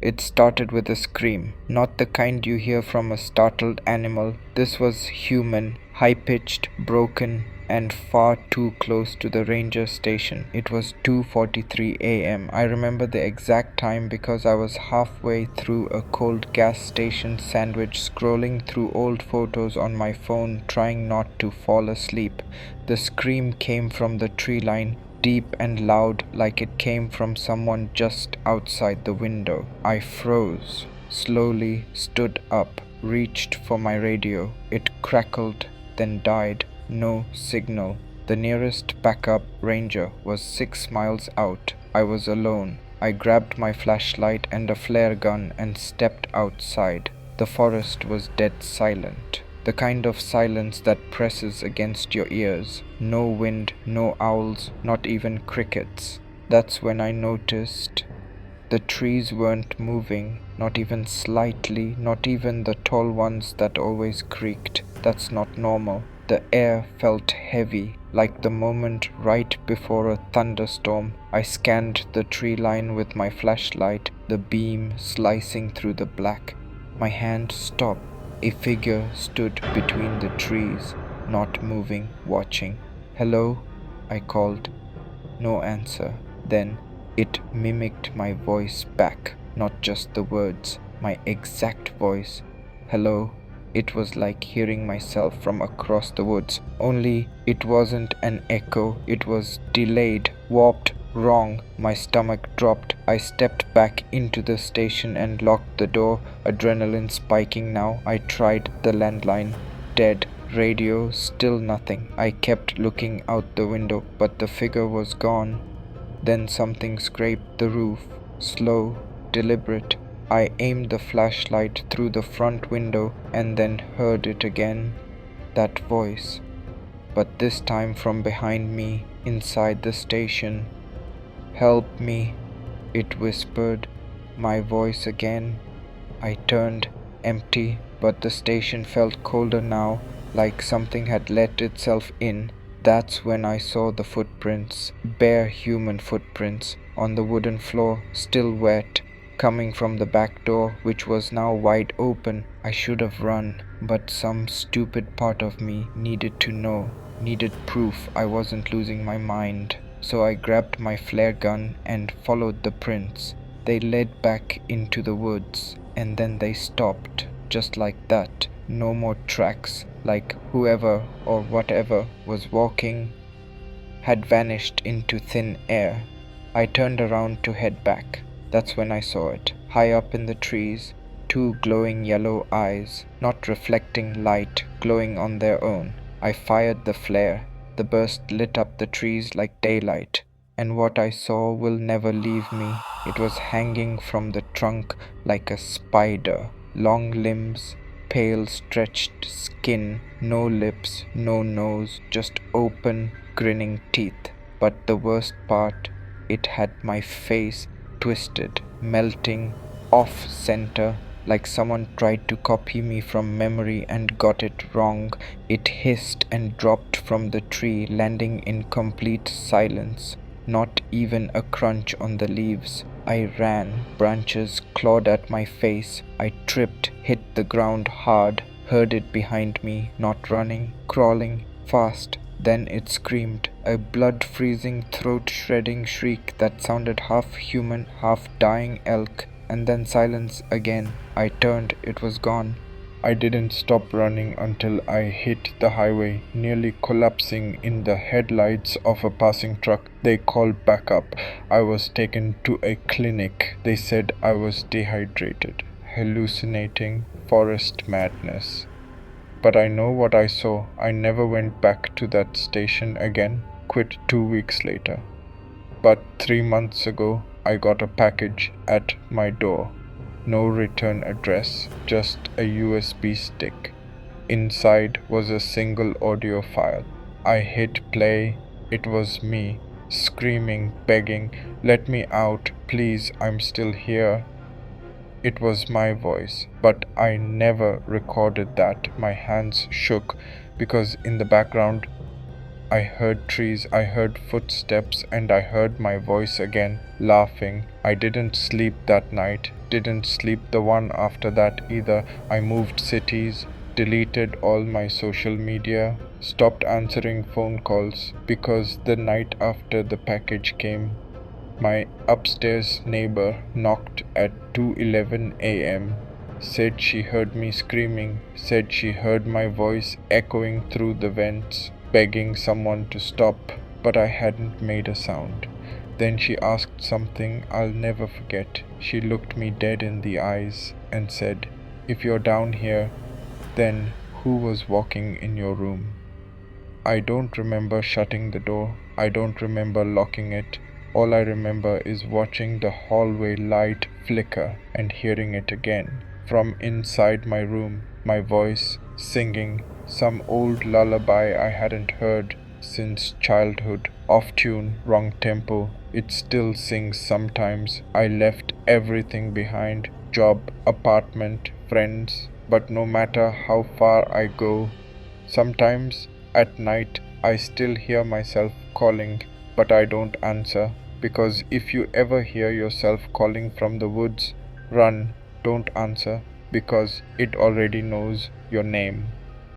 It started with a scream, not the kind you hear from a startled animal. This was human, high-pitched, broken, and far too close to the ranger station. It was 2:43 a.m. I remember the exact time because I was halfway through a cold gas station sandwich scrolling through old photos on my phone trying not to fall asleep. The scream came from the tree line, deep and loud like it came from someone just outside the window. I froze, slowly stood up, reached for my radio. It crackled, then died. No signal. The nearest backup ranger was 6 miles out. I was alone. I grabbed my flashlight and a flare gun and stepped outside. The forest was dead silent. The kind of silence that presses against your ears. No wind, no owls, not even crickets. That's when I noticed the trees weren't moving, not even slightly, not even the tall ones that always creaked. That's not normal. The air felt heavy, like the moment right before a thunderstorm. I scanned the tree line with my flashlight, the beam slicing through the black. My hand stopped. A figure stood between the trees, not moving, watching. "Hello?" I called. No answer. Then it mimicked my voice back, not just the words, my exact voice. "Hello?" It was like hearing myself from across the woods, only it wasn't an echo, it was delayed, warped, wrong. My stomach dropped. I stepped back into the station and locked the door, adrenaline spiking now. I tried the landline. Dead. Radio, still nothing. I kept looking out the window, but the figure was gone. Then something scraped the roof, slow, deliberate. I aimed the flashlight through the front window and then heard it again, that voice. But this time from behind me, inside the station. "Help me," it whispered, my voice again. I turned, empty, but the station felt colder now, like something had let itself in. That's when I saw the footprints, bare human footprints, on the wooden floor, still wet, coming from the back door, which was now wide open. I should have run, but some stupid part of me needed to know, needed proof I wasn't losing my mind. So I grabbed my flare gun and followed the prints. They led back into the woods, and then they stopped, just like that. No more tracks, like whoever or whatever was walking had vanished into thin air. I turned around to head back. That's when I saw it, high up in the trees, two glowing yellow eyes, not reflecting light, glowing on their own. I fired the flare. The burst lit up the trees like daylight, and what I saw will never leave me. It was hanging from the trunk like a spider, long limbs, pale stretched skin, no lips, no nose, just open, grinning teeth. But the worst part, it had my face twisted, melting, off-center, like someone tried to copy me from memory and got it wrong. It hissed and dropped from the tree, landing in complete silence. Not even a crunch on the leaves. I ran. Branches clawed at my face. I tripped, hit the ground hard, heard it behind me, not running, crawling, fast. Then it screamed, a blood-freezing, throat-shredding shriek that sounded half human, half dying elk, and then silence again. I turned, it was gone. I didn't stop running until I hit the highway, nearly collapsing in the headlights of a passing truck. They called backup. I was taken to a clinic. They said I was dehydrated, hallucinating, forest madness. But I know what I saw. I never went back to that station again. Quit 2 weeks later. But 3 months ago, I got a package at my door. No return address, just a USB stick. Inside was a single audio file. I hit play. It was me, screaming, begging, "Let me out, please, I'm still here." It was my voice, but I never recorded that. My hands shook because in the background I heard trees, I heard footsteps, and I heard my voice again, laughing. I didn't sleep that night, didn't sleep the one after that either. I moved cities, deleted all my social media, stopped answering phone calls because the night after the package came, my upstairs neighbor knocked at 2:11 a.m., said she heard me screaming, said she heard my voice echoing through the vents, begging someone to stop, but I hadn't made a sound. Then she asked something I'll never forget. She looked me dead in the eyes and said, "If you're down here, then who was walking in your room?" I don't remember shutting the door. I don't remember locking it. All I remember is watching the hallway light flicker and hearing it again. From inside my room, my voice singing some old lullaby I hadn't heard since childhood. Off tune, wrong tempo. It still sings sometimes. I left everything behind: job, apartment, friends. But no matter how far I go, sometimes at night I still hear myself calling, but I don't answer, because if you ever hear yourself calling from the woods, run, don't answer, because it already knows your name.